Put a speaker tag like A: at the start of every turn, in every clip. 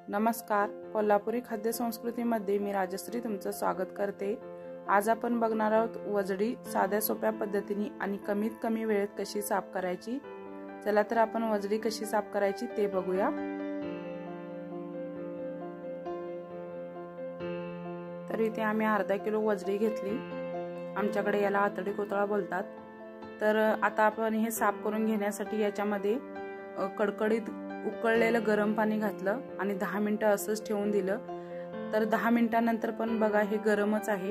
A: नमस्कार, कोल्हापुरी खाद्य संस्कृतीमध्ये मी राजश्री तुमचं स्वागत करते। आज आपण बघणार आहोत वजडी साध्या सोप्या पद्धतीने आणि कमीत कमी वेळेत कशी साफ करायची। चला तर आपण वजडी कशी साफ करायची ते बघूया। तर इथे आम्ही अर्धा किलो वजडी घेतली। आमच्याकडे याला आतडी कोतळा बोलतात। तर आता आपण हे साफ करून घेण्यासाठी याच्यामध्ये कडकडीत उकळलेलं गरम पाणी घातलं आणि 10 मिनिटं असंच ठेवून दिलं। तर 10 मिनिटांनंतर पण बघा हे गरमच आहे,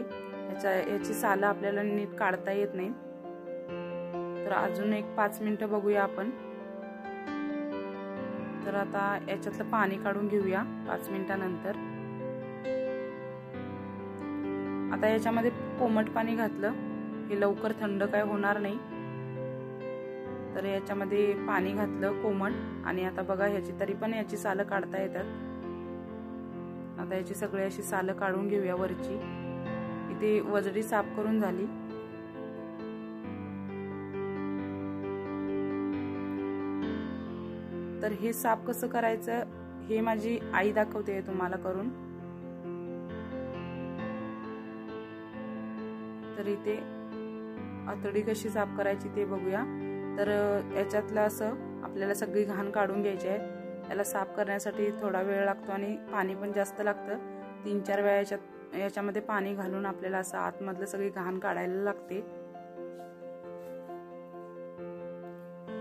A: याची सालं आपल्याला नीट काढता येत नाही। तर अजून एक 5 मिनिटं बघूया आपण। तर आता याच्यातलं पाणी काढून घेऊया 5 मिनिटांनंतर। आता याच्यामध्ये कोमट पाणी घातलं, हे लवकर थंड काय होणार नाही। तर याच्यामध्ये पाणी घातलं कोमट आणि आता बघा याची सालं काढता येतात। आता याची सगळी अशी सालं काढून घेऊया वरची। इथे वजडी साफ करून झाली। तर हे साफ कसं करायचं हे माझी आई दाखवते तुम्हाला करून। तर इथे आतडी कशी साफ करायची ते बघूया। तर याच्यातलं असं आपल्याला सगळी घाण काढून घ्यायची आहे। याला साफ करण्यासाठी थोडा वेळ लागतो आणि पाणी पण जास्त लागतं। 3-4 वेळा याच्यामध्ये पाणी घालून आपल्याला असं आतमधलं सगळी घाण काढायला लागते।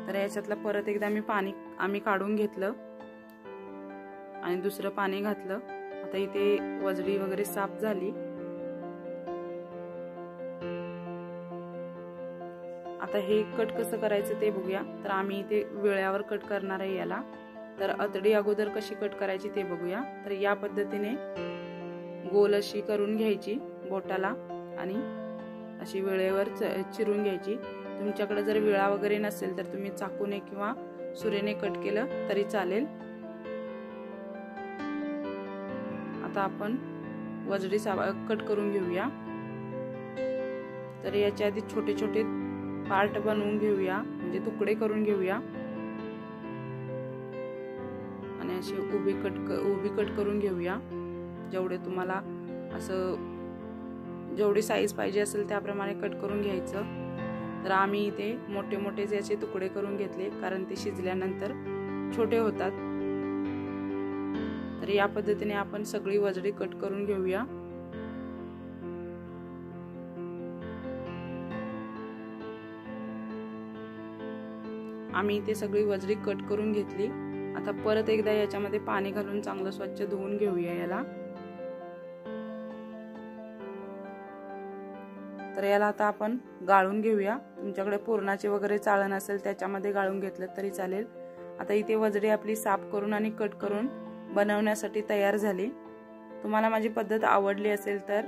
A: तर याच्यातलं परत एकदा पाणी आम्ही काढून घेतलं आणि दुसरं पाणी घातलं। आता इथे वजडी वगैरे साफ झाली। आता हे कट कसं करायचं ते बघूया। तर आम्ही इथे विळ्यावर कट करणार आहे याला। तर आतडी अगोदर कशी कट करायची ते बघूया। तर या पद्धतीने गोल अशी करून घ्यायची बोटाला आणि अशी विळेवर चिरून घ्यायची। तुमच्याकडे जर विळा वगैरे नसेल तर तुम्ही चाकूने किंवा सुरेने कट केलं तरी चालेल। आता आपण वजडी कट करून घेऊया। तर याच्या आधी छोटे छोटे पार्ट बनवून घेऊया, म्हणजे तुकडे करून घेऊया आणि अशी उभी कट करून घेऊया। जेवढे तुम्हाला असं जेवढी साईज पाहिजे असेल त्याप्रमाणे कट करून घ्यायचं। तर आम्ही इथे मोठे मोठे याचे तुकडे करून घेतले, कारण ते शिजल्यानंतर छोटे होतात। तर या पद्धतीने आपण सगळी वजडी कट करून घेऊया। आम्ही इथे सगळी वजडी कट करून घेतली। आता परत एकदा याच्यामध्ये पाणी घालून चांगलं स्वच्छ धुवून घेऊया याला। तर याला आता आपण गाळून घेऊया। तुमच्याकडे पुरणाचे वगैरे चाळण असेल त्याच्यामध्ये गाळून घेतलं तरी चालेल। आता इथे वजडी आपली साफ करून आणि कट करून बनवण्यासाठी तयार झाली। तुम्हाला माझी पद्धत आवडली असेल तर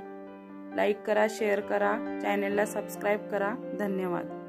A: लाईक करा, शेअर करा, चॅनेलला सबस्क्राईब करा। धन्यवाद।